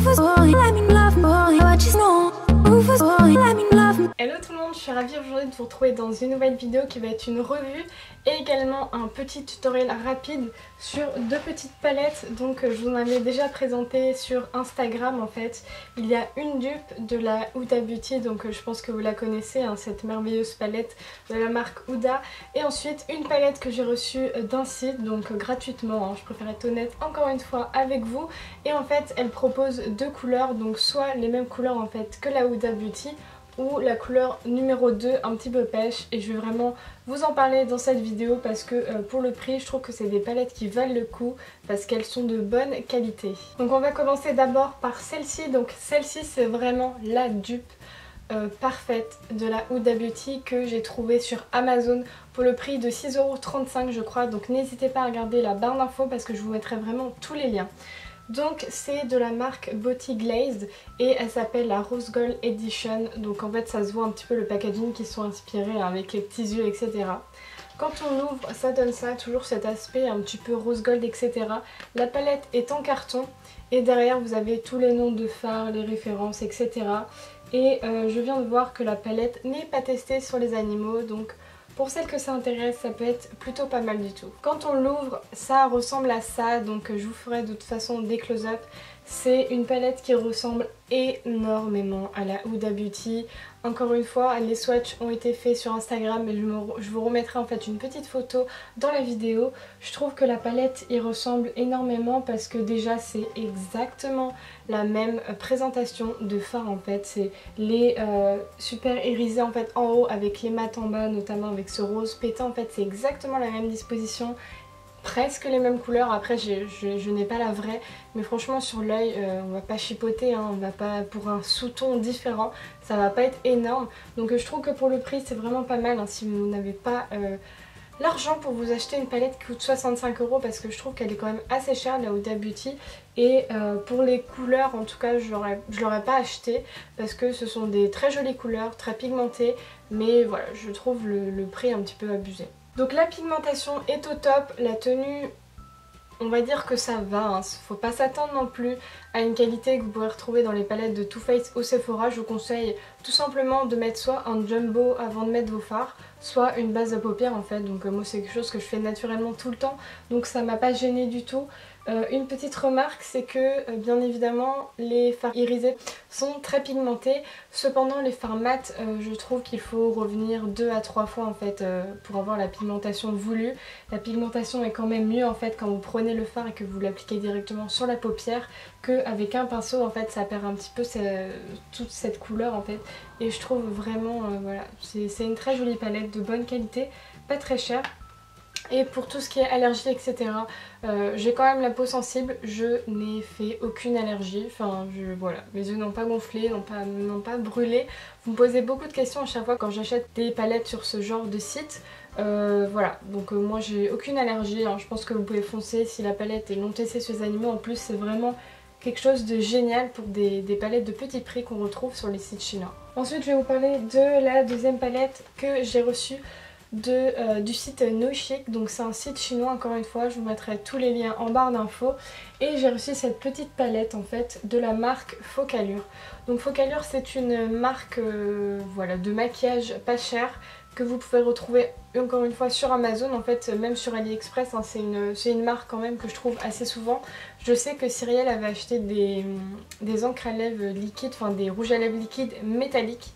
Hello tout le monde, je suis ravie aujourd'hui de vous retrouver dans une nouvelle vidéo qui va être une revue et également un petit tutoriel rapide sur deux petites palettes. Donc je vous en avais déjà présenté sur Instagram en fait. Il y a une dupe de la Huda Beauty, donc je pense que vous la connaissez, hein, cette merveilleuse palette de la marque Huda. Et ensuite une palette que j'ai reçue d'un site, donc gratuitement, hein, je préfère être honnête encore une fois avec vous. Et en fait elle propose deux couleurs, donc soit les mêmes couleurs en fait que la Huda Beauty, ou la couleur numéro 2 un petit peu pêche, et je vais vraiment vous en parler dans cette vidéo parce que pour le prix je trouve que c'est des palettes qui valent le coup parce qu'elles sont de bonne qualité. Donc on va commencer d'abord par celle-ci. Donc celle-ci c'est vraiment la dupe parfaite de la Huda Beauty que j'ai trouvée sur Amazon pour le prix de 6,35 € je crois, donc n'hésitez pas à regarder la barre d'infos parce que je vous mettrai vraiment tous les liens. Donc c'est de la marque Beauty Glazed et elle s'appelle la Rose Gold Edition. Donc en fait ça se voit un petit peu le packaging qui sont inspirés avec les petits yeux etc. Quand on l'ouvre ça donne ça, toujours cet aspect un petit peu rose gold etc. La palette est en carton et derrière vous avez tous les noms de fards, les références etc. Et je viens de voir que la palette n'est pas testée sur les animaux, donc pour celles que ça intéresse, ça peut être plutôt pas mal du tout. Quand on l'ouvre, ça ressemble à ça, donc je vous ferai de toute façon des close-up. C'est une palette qui ressemble énormément à la Huda Beauty. Encore une fois, les swatchs ont été faits sur Instagram et je vous remettrai en fait une petite photo dans la vidéo. Je trouve que la palette y ressemble énormément parce que déjà c'est exactement la même présentation de fard en fait. C'est les super irisés en fait en haut avec les mat en bas, notamment avec ce rose pétant en fait. C'est exactement la même disposition. Presque les mêmes couleurs, après je n'ai pas la vraie, mais franchement sur l'œil on va pas chipoter, hein, on va pas pour un sous-ton différent, ça va pas être énorme. Donc je trouve que pour le prix c'est vraiment pas mal, hein, si vous n'avez pas l'argent pour vous acheter une palette qui coûte 65 € parce que je trouve qu'elle est quand même assez chère la Huda Beauty. Et pour les couleurs en tout cas je l'aurais pas acheté parce que ce sont des très jolies couleurs, très pigmentées, mais voilà je trouve le prix un petit peu abusé. Donc la pigmentation est au top, la tenue on va dire que ça va, hein. Faut pas s'attendre non plus à une qualité que vous pourrez retrouver dans les palettes de Too Faced ou Sephora. Je vous conseille tout simplement de mettre soit un jumbo avant de mettre vos fards, soit une base à paupières en fait. Donc moi c'est quelque chose que je fais naturellement tout le temps, donc ça m'a pas gêné du tout. Une petite remarque, c'est que bien évidemment les fards irisés sont très pigmentés, cependant les fards mat je trouve qu'il faut revenir 2 à 3 fois en fait pour avoir la pigmentation voulue. La pigmentation est quand même mieux en fait quand vous prenez le fard et que vous l'appliquez directement sur la paupière qu'avec un pinceau. En fait ça perd un petit peu toute cette couleur en fait, et je trouve vraiment voilà, c'est une très jolie palette de bonne qualité, pas très chère. Et pour tout ce qui est allergie etc, j'ai quand même la peau sensible, je n'ai fait aucune allergie, enfin voilà, mes yeux n'ont pas gonflé, n'ont pas brûlé. Vous me posez beaucoup de questions à chaque fois quand j'achète des palettes sur ce genre de site. Voilà, donc moi j'ai aucune allergie, hein. Je pense que vous pouvez foncer si la palette est non testée sur les animaux. En plus c'est vraiment quelque chose de génial pour des palettes de petit prix qu'on retrouve sur les sites chinois. Ensuite je vais vous parler de la deuxième palette que j'ai reçue du site No Chic. Donc c'est un site chinois encore une fois, je vous mettrai tous les liens en barre d'infos. Et j'ai reçu cette petite palette en fait de la marque Focallure. Donc Focallure c'est une marque voilà, de maquillage pas cher que vous pouvez retrouver encore une fois sur Amazon, en fait même sur AliExpress, hein, c'est une marque quand même que je trouve assez souvent. Je sais que Cyrielle avait acheté des encres à lèvres liquides, enfin des rouges à lèvres liquides métalliques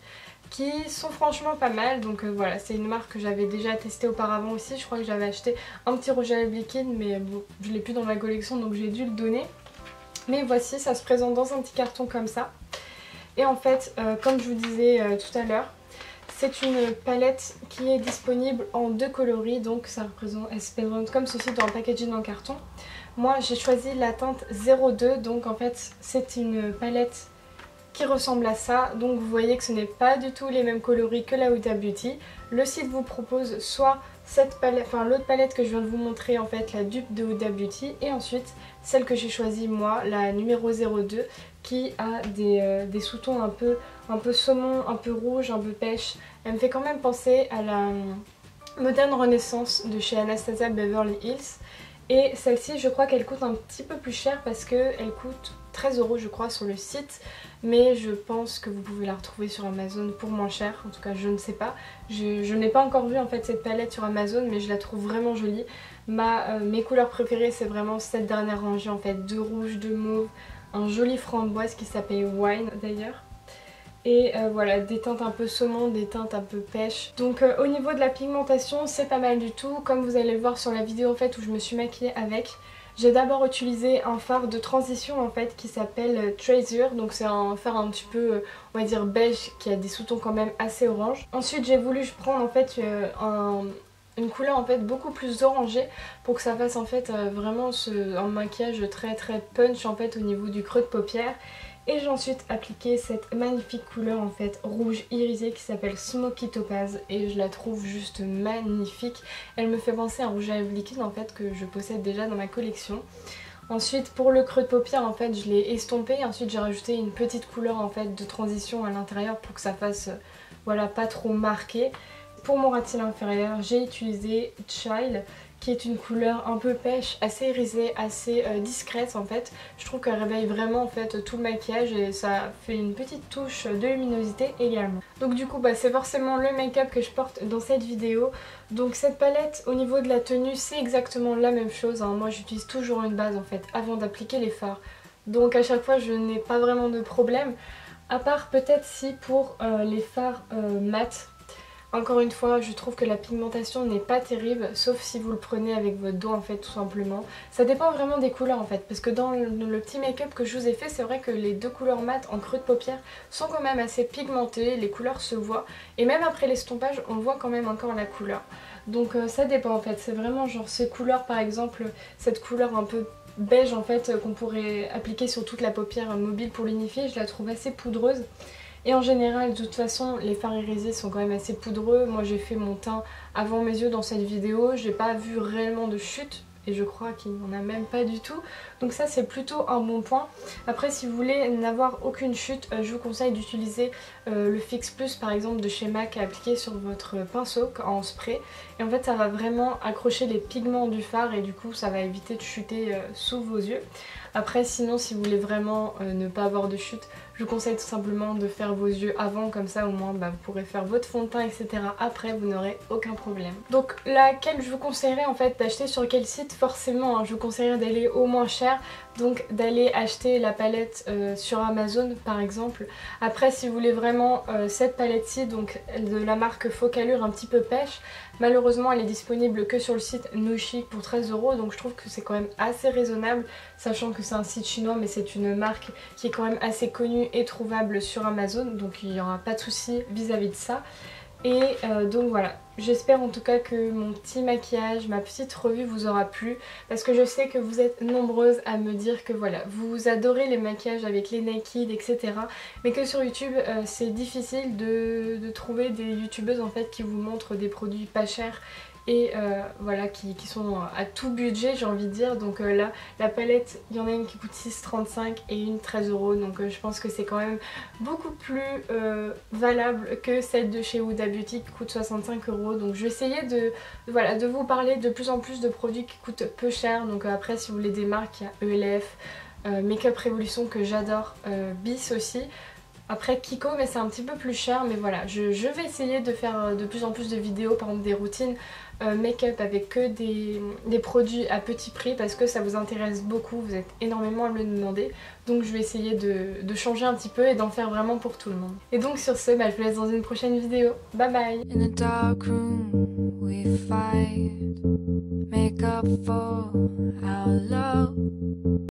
qui sont franchement pas mal. Donc voilà, c'est une marque que j'avais déjà testé auparavant aussi. Je crois que j'avais acheté un petit rouge à lèvres liquide, mais bon, je l'ai plus dans ma collection donc j'ai dû le donner. Mais voici, ça se présente dans un petit carton comme ça. Et en fait, comme je vous disais tout à l'heure, c'est une palette qui est disponible en deux coloris, donc ça représente, elle se présente comme ceci dans le packaging en carton. Moi j'ai choisi la teinte 02, donc en fait c'est une palette qui ressemble à ça. Donc vous voyez que ce n'est pas du tout les mêmes coloris que la Huda Beauty. Le site vous propose soit cette palette, enfin l'autre palette que je viens de vous montrer en fait, la dupe de Huda Beauty, et ensuite celle que j'ai choisie moi, la numéro 02, qui a des sous-tons un peu saumon, un peu rouge, un peu pêche. Elle me fait quand même penser à la Moderne Renaissance de chez Anastasia Beverly Hills. Et celle-ci je crois qu'elle coûte un petit peu plus cher parce qu'elle coûte 13 € je crois sur le site, mais je pense que vous pouvez la retrouver sur Amazon pour moins cher, en tout cas je ne sais pas. Je n'ai pas encore vu en fait cette palette sur Amazon, mais je la trouve vraiment jolie. Mes couleurs préférées c'est vraiment cette dernière rangée en fait, de rouge, de mauve, un joli framboise qui s'appelle Wine d'ailleurs. Et voilà, des teintes un peu saumon, des teintes un peu pêche. Donc au niveau de la pigmentation, c'est pas mal du tout. Comme vous allez le voir sur la vidéo en fait où je me suis maquillée avec, j'ai d'abord utilisé un fard de transition en fait qui s'appelle Treasure. Donc c'est un fard un petit peu, on va dire beige, qui a des sous-tons quand même assez orange. Ensuite j'ai voulu prendre en fait une couleur en fait beaucoup plus orangée pour que ça fasse en fait vraiment un maquillage très punch en fait au niveau du creux de paupière. Et j'ai ensuite appliqué cette magnifique couleur en fait rouge irisé qui s'appelle Smoky Topaz et je la trouve juste magnifique. Elle me fait penser à un rouge à lèvres liquide en fait que je possède déjà dans ma collection. Ensuite pour le creux de paupière en fait je l'ai estompé, ensuite j'ai rajouté une petite couleur en fait de transition à l'intérieur pour que ça fasse voilà pas trop marqué. Pour mon ras de cils inférieur j'ai utilisé Child, qui est une couleur un peu pêche, assez irisée, assez discrète en fait. Je trouve qu'elle réveille vraiment en fait tout le maquillage et ça fait une petite touche de luminosité également. Donc du coup c'est forcément le make-up que je porte dans cette vidéo. Donc cette palette au niveau de la tenue c'est exactement la même chose, hein. Moi j'utilise toujours une base en fait avant d'appliquer les fards. Donc à chaque fois je n'ai pas vraiment de problème. À part peut-être si pour les fards mat. Encore une fois, je trouve que la pigmentation n'est pas terrible, sauf si vous le prenez avec votre dos en fait tout simplement. Ça dépend vraiment des couleurs en fait, parce que dans le petit make-up que je vous ai fait, c'est vrai que les deux couleurs mat en creux de paupière sont quand même assez pigmentées, les couleurs se voient, et même après l'estompage, on voit quand même encore la couleur. Donc ça dépend en fait, c'est vraiment genre ces couleurs par exemple, cette couleur un peu beige en fait qu'on pourrait appliquer sur toute la paupière mobile pour l'unifier, je la trouve assez poudreuse. Et en général, de toute façon, les fards irisés sont quand même assez poudreux. Moi j'ai fait mon teint avant mes yeux dans cette vidéo, j'ai pas vu réellement de chute. Et je crois qu'il n'y en a même pas du tout. Donc ça c'est plutôt un bon point. Après si vous voulez n'avoir aucune chute, je vous conseille d'utiliser le Fix Plus par exemple de chez MAC à appliquer sur votre pinceau en spray. Et en fait ça va vraiment accrocher les pigments du fard et du coup ça va éviter de chuter sous vos yeux. Après sinon si vous voulez vraiment ne pas avoir de chute, je vous conseille tout simplement de faire vos yeux avant, comme ça au moins vous pourrez faire votre fond de teint etc. après, vous n'aurez aucun problème. Donc laquelle je vous conseillerais en fait d'acheter sur quel site? Forcément je vous conseillerais d'aller au moins cher, donc d'aller acheter la palette sur Amazon par exemple. Après si vous voulez vraiment cette palette-ci, donc de la marque Focallure un petit peu pêche, malheureusement elle est disponible que sur le site Nushi pour 13 €, donc je trouve que c'est quand même assez raisonnable, sachant que c'est un site chinois mais c'est une marque qui est quand même assez connue et trouvable sur Amazon, donc il n'y aura pas de souci vis-à-vis de ça. Et donc voilà, j'espère en tout cas que mon petit maquillage, ma petite revue vous aura plu, parce que je sais que vous êtes nombreuses à me dire que voilà, vous adorez les maquillages avec les naked etc, mais que sur YouTube c'est difficile de trouver des youtubeuses en fait qui vous montrent des produits pas chers et voilà qui sont à tout budget j'ai envie de dire. Donc là la palette, il y en a une qui coûte 6,35 et une 13 €, donc je pense que c'est quand même beaucoup plus valable que celle de chez Huda Beauty qui coûte 65 €. Donc je vais essayer de vous parler de plus en plus de produits qui coûtent peu cher. Donc après si vous voulez des marques, il y a ELF, Makeup Revolution que j'adore, Bis aussi. Après Kiko, mais c'est un petit peu plus cher, mais voilà, je vais essayer de faire de plus en plus de vidéos, par exemple des routines make-up avec que des produits à petit prix, parce que ça vous intéresse beaucoup, vous êtes énormément à me le demander, donc je vais essayer de changer un petit peu et d'en faire vraiment pour tout le monde. Et donc sur ce, je vous laisse dans une prochaine vidéo, bye bye. In a dark room, we fight, make up for our love.